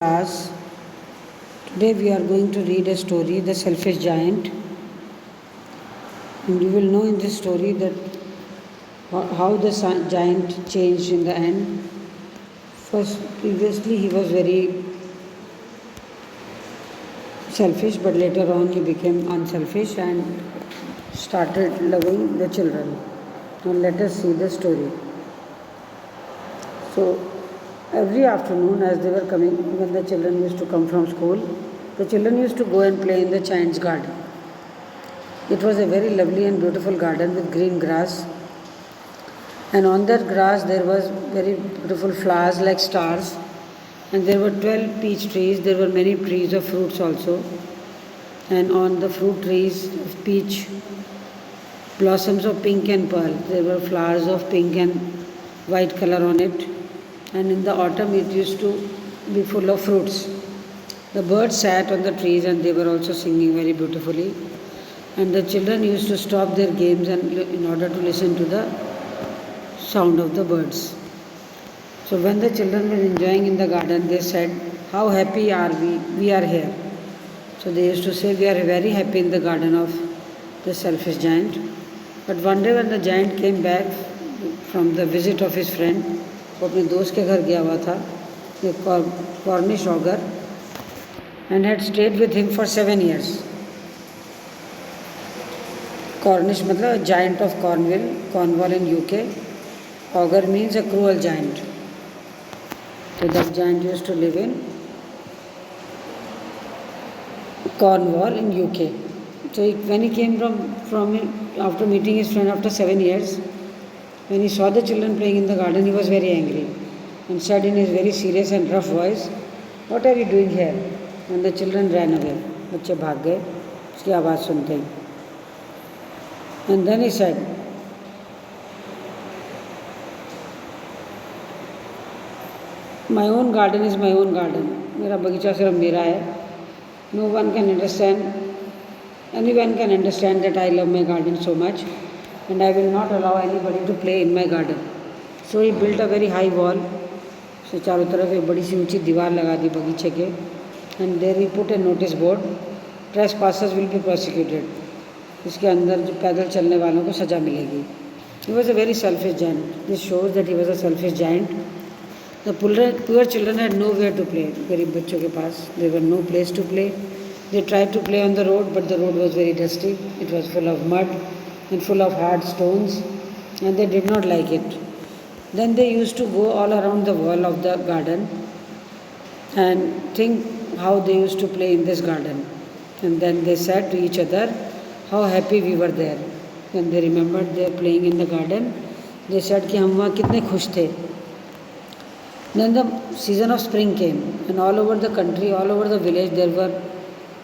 class. Today we are going to read a story, The Selfish Giant. And you will know in this story that how the giant changed in the end. First, previously he was very selfish, but later on he became unselfish and started loving the children. Now let us see the story. So every afternoon as they were coming, when the children used to come from school, the children used to go and play in the giant's garden. It was a very lovely and beautiful garden with green grass, and on that grass there was very beautiful flowers like stars, and there were 12 peach trees. There were many trees of fruits also, and on the fruit trees of peach, blossoms of pink and pearl. There were flowers of pink and white color on it, and in the autumn it used to be full of fruits. The birds sat on the trees and they were also singing very beautifully, and the children used to stop their games and in order to listen to the sound of the birds. So when the children were enjoying in the garden, they said, "How happy are we? We are here." So they used to say, "We are very happy in the garden of the selfish giant." But one day when the giant came back from the visit of his friend, वो अपने दोस्त के घर गया हुआ था, Cornish ogre, and had stayed with him for 7 years. Cornish मतलब giant of Cornwall in UK. Ogre means a cruel giant. So that giant used to live in Cornwall in UK. So when he came from after meeting his friend after 7 years, when he saw the children playing in the garden, he was very angry and said in his very serious and rough voice, "What are you doing here?" And the children ran away. बच्चे भाग गए उसकी आवाज़ सुनते ही. And then he said, "My own garden is my own garden. मेरा बगीचा सिर्फ मेरा है. No one can understand, anyone can understand that I love my garden so much, and I will not allow anybody to play in my garden." So he built a very high wall. So चारों तरफ एक बड़ी सी ऊंची दीवार लगा दी बगीचे के, and there he put a notice board, "Trespassers will be prosecuted." इसके अंदर जो पैदल चलने वालों को सज़ा मिलेगी. He was a very selfish giant. This shows that he was a selfish giant. The poor children had nowhere to play. गरीब बच्चों के पास there were no place to play. They tried to play on the road, but the road was very dusty. It was full of mud and full of hard stones, and they did not like it. Then they used to go all around the wall of the garden and think how they used to play in this garden. And then they said to each other how happy we were there. When they remembered their playing in the garden, they said कि हम वहाँ कितने खुश थे. Then the season of spring came, and all over the country, all over the village, there were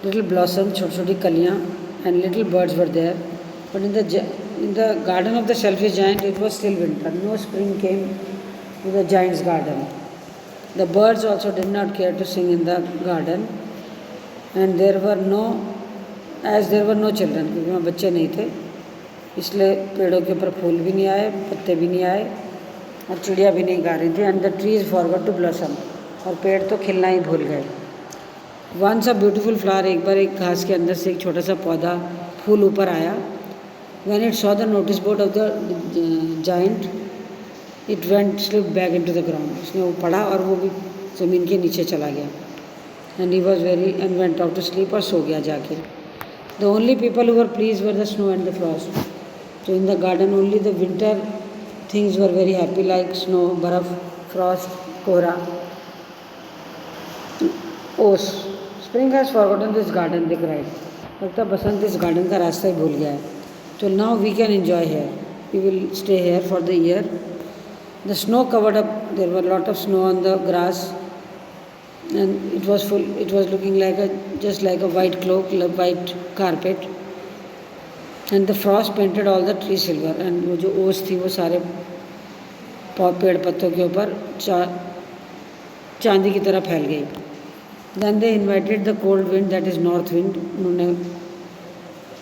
little blossoms, छोटी छोटी कलियाँ, and little birds were there. But in the garden of the selfish giant, it was still winter. No spring came to the giant's garden. The birds also did not care to sing in the garden, and there were no children, क्योंकि वहाँ बच्चे नहीं थे, इसलिए पेड़ों के ऊपर फूल भी नहीं आए, पत्ते भी नहीं आए, और चिड़िया भी नहीं गा रही थी. And the trees forgot to blossom, और पेड़ तो खिलना ही भूल गए. वंस अ ब्यूटीफुल फ्लावर, एक बार एक घास के अंदर से एक छोटा सा पौधा फूल ऊपर आया. When it saw the notice board of the giant, it went slip back into the ground. उसने वो पढ़ा और वो भी ज़मीन के नीचे चला गया. And he was very and went out to sleep, और सो गया जाके. The only people who were please were the snow and the frost. So in the garden only the winter things were very happy, like snow, baraf, frost, कोहरा. ओस, spring has forgotten this garden, they cried. लगता बसंत इस garden का रास्ता ही भूल गया है. So now we can enjoy here. We will stay here for the year. The snow covered up. There were a lot of snow on the grass, and it was full. It was looking like just like a white cloak, like white carpet. And the frost painted all the trees silver. And वो जो ओस थी वो सारे पेड़ पत्तों के ऊपर चांदी की तरह फैल गई. Then they invited the cold wind, that is north wind. उन्होंने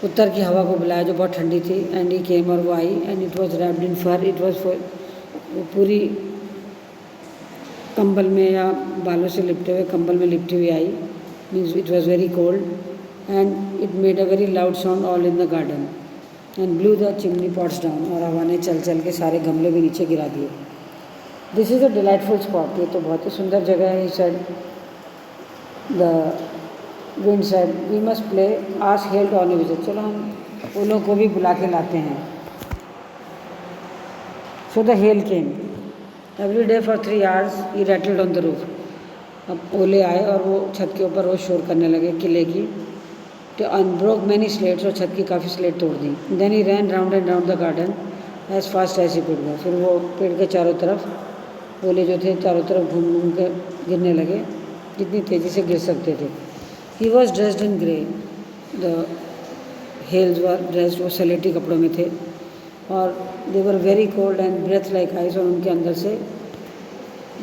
उत्तर की हवा को बुलाया जो बहुत ठंडी थी. And he came, और वो आई. And it was wrapped in fur. It was वो पूरी कंबल में या बालों से लिपटे हुए कंबल में लिपटी हुई आई, means it was very cold and it made a very loud sound all in the garden and blew the chimney pots down, और हवा ने चल चल के सारे गमले भी नीचे गिरा दिए। This is a delightful spot, ये तो बहुत ही सुंदर जगह है। He said, the wind said, we must play ask hail to on visit, चलो हम ओलों को भी बुला के लाते हैं। So the hail came every day for 3 hours he rattled on the roof. अब ओले आए और वो छत के ऊपर रोज़ शोर करने लगे किले की। तो अनब्रोक मैनी स्लेट्स, और छत की काफ़ी स्लेट तोड़ दी। Then he ran round and round the garden as fast as he could go, फिर वो पेड़ के चारों तरफ ओले जो थे चारों तरफ घूम घूम के गिरने लगे, जितनी तेज़ी से गिर सकते थे। He was dressed in grey, the hails were dressed, वो सलेटी कपड़ों में थे, और they were very cold and breath like ice, और उनके अंदर से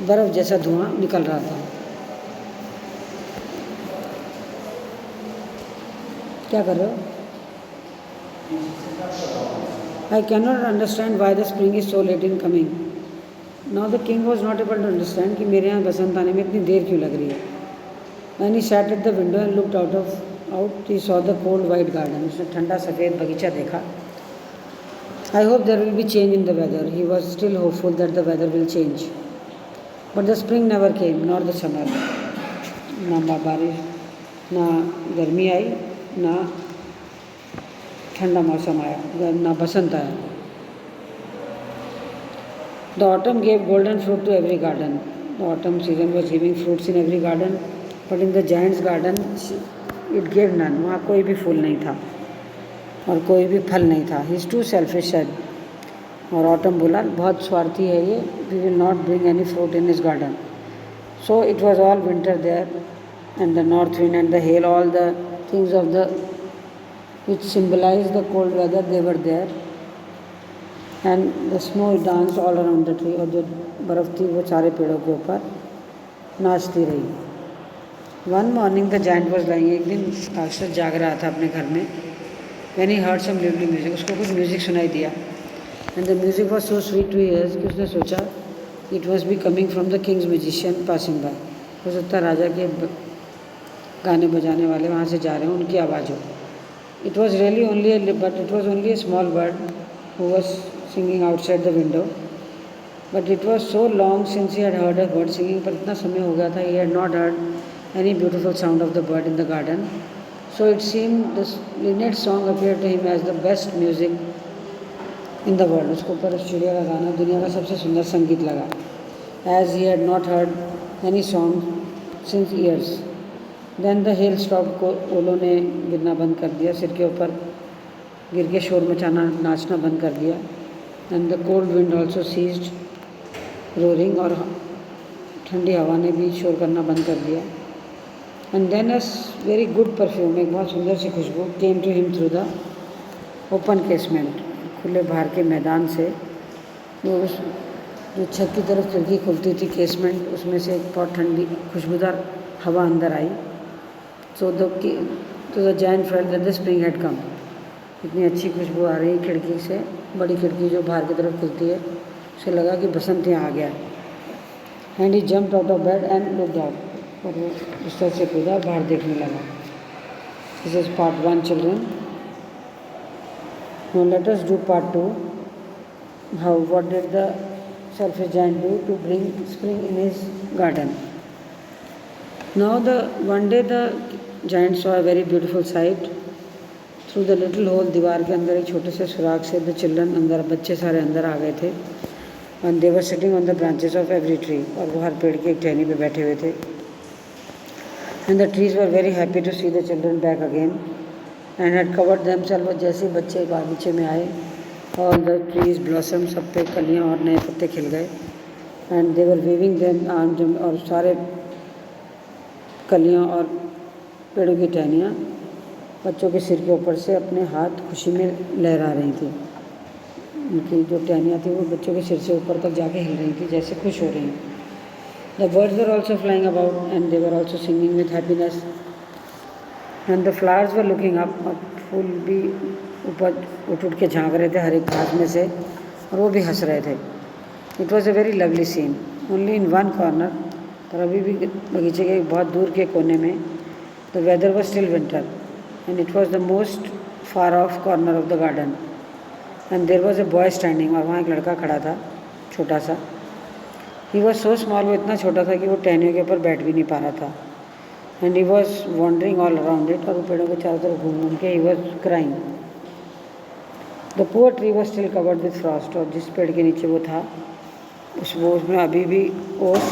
बर्फ़ जैसा धुआं निकल रहा था। क्या कर रहे हो? I can not understand why the spring is so late in coming. Now the king was not able to understand कि मेरे यहाँ बसंत आने में इतनी देर क्यों लग रही है। When he sat at the window and looked out he saw the cold white garden, उसने ठंडा सफ़ेद बगीचा देखा। I hope there will be change in the weather, he was still hopeful that the weather will change, but the spring never came nor the summer. ना बारिश, ना गर्मी आई, ना ठंडा मौसम आया, ना बसंत आया। The autumn gave golden fruit to every garden, the autumn season was giving fruits in every garden, but in the giant's garden it gave none, वहाँ कोई भी फूल नहीं था और कोई भी फल नहीं था। He is too selfish said, और ऑटम बोला बहुत स्वार्थी है ये, we will not bring any fruit in his garden. So it was all winter there and the north wind and the hail, all the things of the which symbolized the cold weather, they were there, and the snow danced all around the tree, और जो बर्फ़ थी वो सारे पेड़ों के ऊपर नाचती रही। One morning the giant was lying, एक दिन राक्षस जाग रहा था अपने घर में। When he heard some lively music, उसको कुछ म्यूज़िक सुनाई दिया, and the music was so sweet to his ears कि उसने सोचा it must be coming from the king's musician passing by, हो सकता है राजा के गाने बजाने वाले वहाँ से जा रहे हैं, उनकी आवाज़ हो। It was really only a small bird who was singing outside the window, but it was so long since he had heard a bird singing, पर इतना समय हो गया था, he had not heard any beautiful sound of the bird in the garden. So it seemed this linnet song appeared to him as the best music in the world. उसको पर उस चिड़िया का गाना दुनिया का सबसे सुंदर संगीत लगा, as he had not heard any song since years. Then the hail stop, को ओलों ने गिरना बंद कर दिया, सिर के ऊपर गिर के शोर मचाना नाचना बंद कर दिया। And the cold wind also ceased roaring, और ठंडी हवा ने भी शोर करना बंद कर दिया। And then a very good perfume, एक बहुत सुंदर सी खुशबू came to him through the open casement, खुले बाहर के मैदान से, जो छत की तरफ खिड़की खुलती थी केसमेंट, उसमें से एक बहुत ठंडी खुशबूदार हवा अंदर आई। So the giant felt that the spring had come. इतनी अच्छी खुशबू आ रही खिड़की से, बड़ी खिड़की जो बाहर की तरफ खुलती है, उसे लगा कि बसंत यहाँ आ गया। And he jumped out of bed and looked out, और वो बिस्तर से कूदा बाहर देखने लगा। This is part 1 children. Now let us do part 2। How what did the selfish giant do to bring spring in his garden? Now one day the giant saw a very beautiful sight through the little hole, दीवार के अंदर एक छोटे से सुराख से the children अंदर, बच्चे सारे अंदर आ गए थे। and they were sitting on the branches of every tree, और वो हर पेड़ की एक टहनी पे बैठे हुए थे। and the trees were very happy to see the children back again and had covered themselves, और जैसे बच्चे बागीचे में आए, all the trees blossomed, सब पे कलियाँ और नए पत्ते खिल गए। and they were waving them arms, और सारे कलियाँ और पेड़ों की टहनियाँ बच्चों के सिर के ऊपर से अपने हाथ खुशी में लहरा रही थी। उनकी जो टहनियाँ थी वो बच्चों के सिर से ऊपर तक जाके हिल रही थी, जैसे खुश हो रही। The birds were also flying about and they were also singing with happiness and the flowers were looking up, फूल भी ऊपर उठ के झाँक रहे थे हर एक घास में से, और वो भी हंस रहे थे। It was a very lovely scene. Only in one corner, पर अभी भी बगीचे के बहुत दूर के कोने में the weather was still winter and it was the most far off corner of the garden and there was a boy standing, और वहाँ एक लड़का खड़ा था छोटा सा. ही वॉज सो स्मॉल, वो इतना छोटा था कि वो टहनियों के ऊपर बैठ भी नहीं पा रहा था. And he was wandering all around it, और वो पेड़ों के चारों तरफ घूम घूम के he was crying. The poor tree was still covered with frost, और जिस पेड़ के नीचे वो था उसमें अभी भी ओस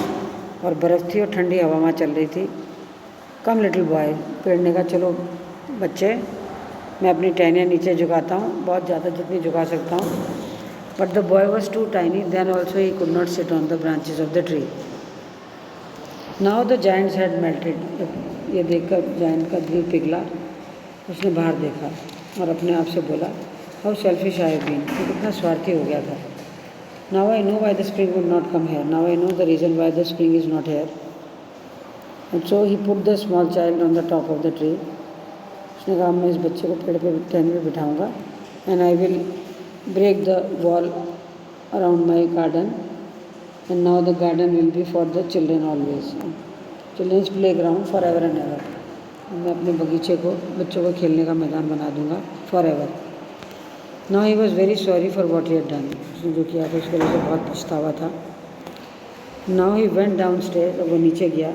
और बर्फ़ थी और ठंडी हवा वहाँ चल रही थी. कम लिटिल बॉय, पेड़ ने कहा चलो बच्चे, मैं अपनी टहनियाँ नीचे झुकाता हूँ, बहुत ज़्यादा जितनी झुका सकता हूँ. But the boy was too tiny, then also he could not sit on the branches of the tree. Now the giant's had melted. ये देखकर जायंट का दिल पिघला. उसने बाहर देखा और अपने आप से बोला, how selfish I have been, ये कितना स्वार्थी हो गया था. Now I know why the spring would not come here, now I know the reason why the spring is not here. And so he put the small child on the top of the tree. उसने कहा मैं इस बच्चे को पेड़ पे टहनी पे बिठाऊँगा and I will break the wall around my garden and now the garden will be for the children always, children's playground for ever and ever. मैं अपने बगीचे को बच्चों को खेलने का मैदान बना दूंगा for ever. Now he was very sorry for what he had done. उसने जो किया था उसके लिए तो बहुत पछतावा था. Now he went down stair, अब वो नीचे गया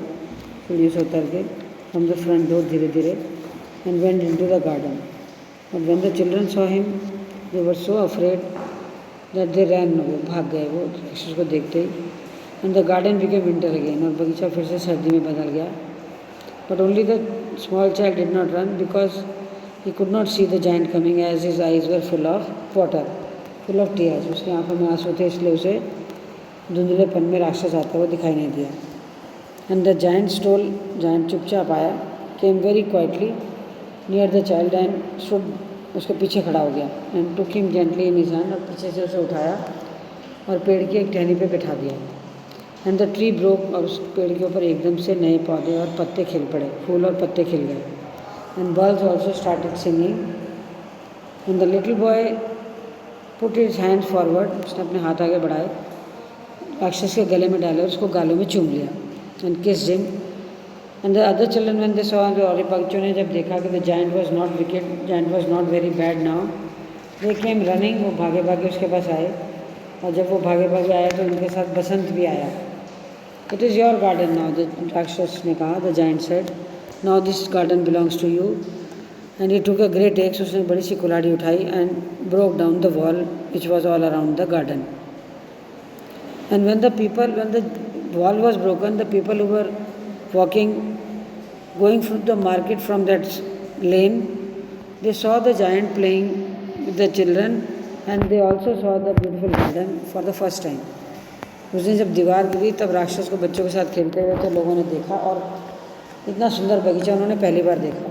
सीढ़ियों से उतर के फ्रॉम द फ्रंट डोर धीरे धीरे, and went into the garden. But when the children saw him they were so afraid that they ran, वो भाग गए वो राक्षस को देखते ही. And the garden became winter again, और बगीचा फिर से सर्दी में बदल गया. But only the small child did not run because he could not see the giant coming as his eyes were full of water, full of tears. उसकी आंखों में आंसू थे, इसलिए उसे धुंधलेपन में राक्षस आता हुआ दिखाई नहीं दिया. And the giant stole, giant चुपचाप आया, came very quietly near the child and stood, उसके पीछे खड़ा हो गया. And took him gently in his hand, और पीछे से उसे उठाया और पेड़ की एक टहनी पे बिठा दिया. एंड द ट्री ब्रोक, और उस पेड़ के ऊपर एकदम से नए पौधे और पत्ते खिल पड़े, फूल और पत्ते खिल गए. And birds also started singing. And the little boy put his hands forward. उसने अपने हाथ आगे बढ़ाए, राक्षस के गले में डाले और उसको गालों में चूम लिया. And kissed him. And the other children when they saw, और बच्चों ने जब देखा कि the giant was not wicked, giant was not very bad now, they came running. वो भागे भागे उसके पास आए, और जब वो भागे भागे आए तो उनके साथ बसंत भी आया. It is your garden now, the राक्षस ने कहा. The giant said, now this garden belongs to you. And he took a great axe, उसने बड़ी सी कुल्हाड़ी उठाई, and broke down the wall which was all around the garden. And when the wall was broken, the people who were walking, going through the market from that lane, they saw the giant playing with the children, and they also saw the beautiful garden for the first time. उस दिन जब दीवार गिरी तब राक्षस को बच्चों के साथ खेलते हुए तो लोगों ने देखा, और इतना सुंदर बगीचा उन्होंने पहली बार देखा.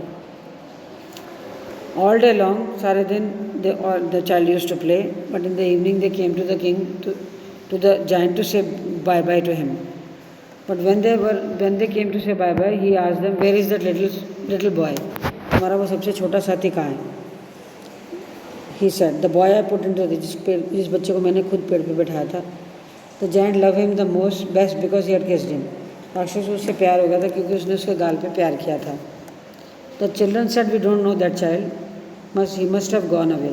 ऑल डे लॉन्ग, सारे दिन the child used to play, but in the evening they came to the king to the giant to say bye bye to him. But when they came to say bye bye, he asked them, where is that little boy, हमारा वो सबसे छोटा साथी कहाँ है. He said, the boy I put into जिस बच्चे को मैंने खुद पेड़ पे बैठाया था. The giant love him the most best because he had kissed him. राक्षस को उससे प्यार हो गया था क्योंकि उसने उसके गाल पे प्यार किया था. The children said, we don't know that child, he must have gone away.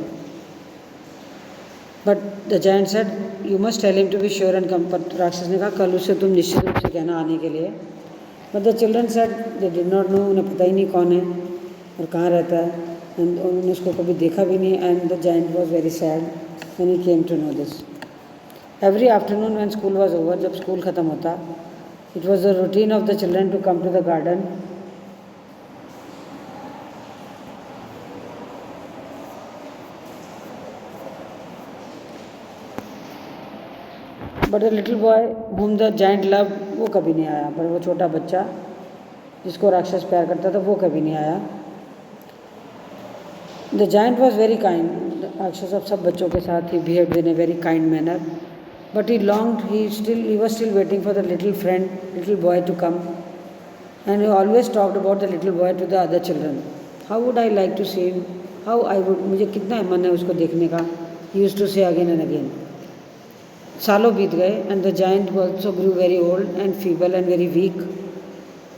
But the giant said, you must tell him to be sure and come. But राक्षस ने कहा कल उसे तुम निश्चित रूप से कहना आने के लिए. But the children said they did not know, उन्हें पता ही नहीं कौन है और कहाँ रहता है, एंड उन्होंने उसको कभी देखा भी नहीं. And the giant was very sad when he came to know this. Every afternoon when school was over, जब स्कूल ख़त्म होता, it was the routine of the children to come to the garden but the little boy whom the giant loved, वो कभी नहीं आया. पर वो छोटा बच्चा जिसको राक्षस प्यार करता था वो कभी नहीं आया. The giant was very kind. राक्षस अब सब बच्चों के साथ ही behaved in a very kind manner. But he longed, he was still waiting for the little boy to come. And he always talked about the little boy to the other children. How would I like to see him? मुझे कितना मन है उसको देखने का. He used to say again and again. सालों बीत गए and the giant also grew very old and feeble and very weak.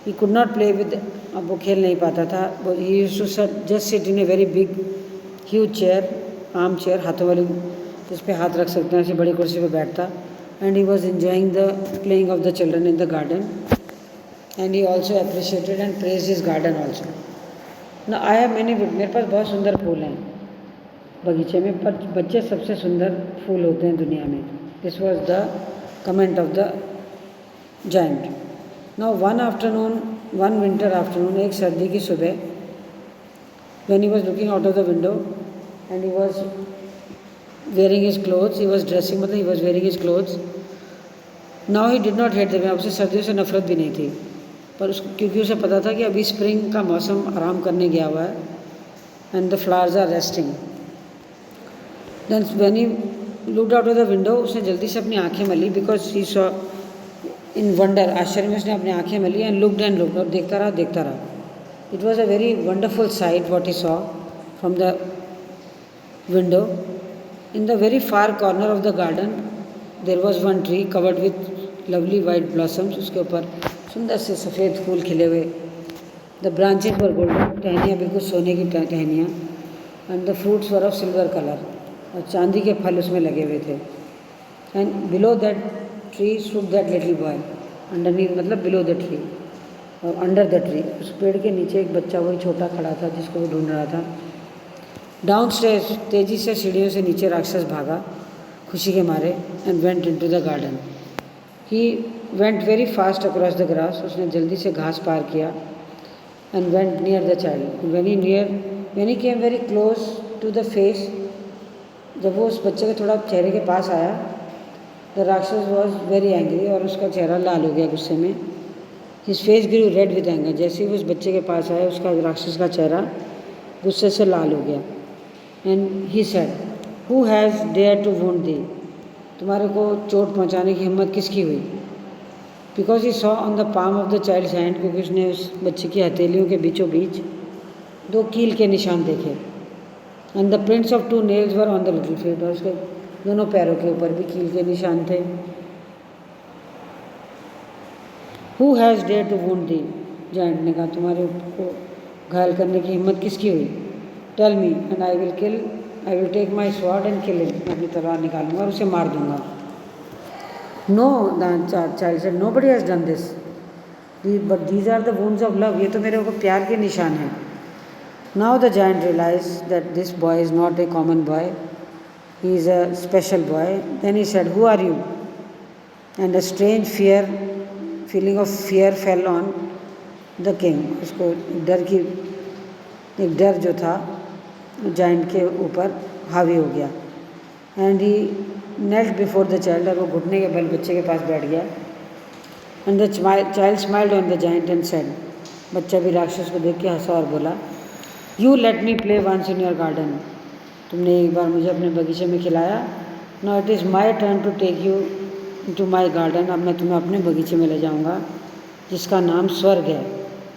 He could not play with, अब वो खेल नहीं पाता था. He used to just sit in a very big huge chair, arm chair, हाथों वाली जिस पे हाथ रख सकते हैं, ऐसी बड़ी कुर्सी पे बैठता. And he was enjoying the playing of the children in the garden and he also appreciated and praise his garden also. ना आई हैव मैनी, मेरे पास बहुत सुंदर फूल हैं बगीचे में, पर बच्चे सबसे सुंदर फूल होते हैं दुनिया में. This was the comment of the giant. Now one afternoon, one winter afternoon, एक सर्दी की सुबह, when he was looking out of the window and he was wearing his clothes, he was dressing, मतलब he was wearing his clothes. Now he did not hate them. अब उसे सर्दियों से नफरत भी नहीं थी, पर उसको, क्योंकि उसे पता था कि अभी स्प्रिंग का मौसम आराम करने गया हुआ है and the flowers are resting. Then when he looked out of the window, उसने जल्दी से अपनी आंखें मली, because he saw in wonder, आश्चर्य में उसने अपनी आंखें मली एंड लुक्ड, और देखता रहा. It was a very wonderful sight what he saw from the window. In the very far corner of the garden, there was one tree covered with lovely white blossoms. उसके ऊपर सुंदर से सफ़ेद फूल खिले हुए. The branches were golden, टहनियाँ बिल्कुल सोने की टहनियाँ. And the fruits were of silver color, और चांदी के फल उसमें लगे हुए थे. And below that tree stood that little boy. Underneath मतलब below the tree, और अंडर द ट्री, उस पेड़ के नीचे एक बच्चा वही छोटा खड़ा था जिसको वो ढूंढ रहा था. डाउन स्टेयर्स, तेज़ी से सीढ़ियों से नीचे राक्षस भागा खुशी के मारे. And went into the garden. He went very fast across the grass, उसने जल्दी से घास पार किया. And went near the child. When he came very close to the face, जब वो उस बच्चे के थोड़ा चेहरे के पास आया, द राक्षस वॉज वेरी एंग्री, और उसका चेहरा लाल हो गया गुस्से में. His face grew red with anger. जैसे ही उस बच्चे के पास आया, उसका राक्षस का चेहरा गुस्से से लाल हो गया. And he said, Who has dared to wound thee? तुम्हारे को चोट पहुंचाने की हिम्मत किसकी हुई? Because he saw on the palm of the child's hand, क्योंकि उसने उस बच्चे की हथेलियों के बीचों बीच दो कील के निशान देखे. And the prints of 2 nails were on the little feet, और उसके दोनों पैरों के ऊपर भी कील के निशान थे. Who has dared to wound thee? Giant ने कहा, तुम्हारे को घायल करने की हिम्मत किसकी हुई? Tell me and I will take my sword and kill him. मैं अपनी तलवार निकालूंगा और उसे मार दूंगा. No, the child said, nobody has done this. But these are the wounds of love. ये तो मेरे को प्यार के निशान हैं. Now the giant realized that this boy is not a common boy. He is a special boy. Then he said, Who are you? And a strange feeling of fear fell on the king. उसको एक डर जो था giant के ऊपर हावी हो गया. And he knelt before the child, और वो घुटने के बल बच्चे के पास बैठ गया. And the child smiled on the giant and said, बच्चा भी राक्षस को देख के हंसा और बोला, you let me play once in your garden. तुमने एक बार मुझे अपने बगीचे में खिलाया. Now it is my turn to take you to my garden. अब मैं तुम्हें अपने बगीचे में ले जाऊँगा जिसका नाम स्वर्ग है,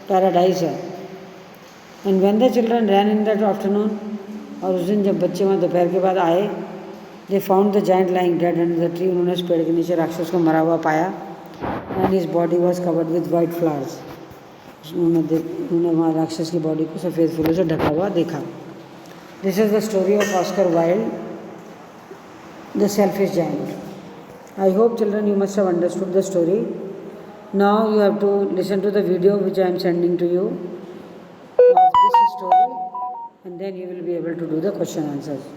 पैराडाइज है. And when the children ran in that afternoon, और उस दिन जब बच्चे वहाँ दोपहर के बाद आए, they found the giant lying dead under the tree. उन्होंने उस पेड़ के नीचे राक्षस को मरा हुआ पाया. And his body was covered with white flowers. उन्होंने वहाँ राक्षस की बॉडी को सफ़ेद फूलों से ढका हुआ देखा. This is the story of Oscar Wilde, the selfish giant. I hope children you must have understood the story. Now you have to listen to the video which I am sending to you of this story, and then you will be able to do the question answers.